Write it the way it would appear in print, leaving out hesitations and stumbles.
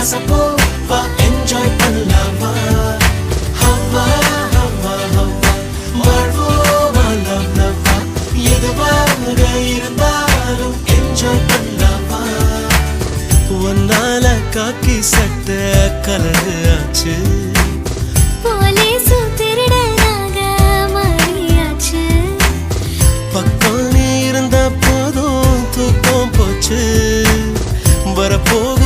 கசப்போ வா என்ஜாய் பண்ணலாமா ஹவ்வா ஹவ்வா ஹவ்வா வாழ்வோமா லவ் லவ்வா எதுவாக இருந்தாலும் என்ஜாய் பண்ணலாமா ஒன்னால காக்கி சட்ட கலரு ஆச்சு போலீசு திருடனாக மாறியாச்சு பக்கம் நீ இருந்தா போதும் தூக்கம் போச்சு வரப்போக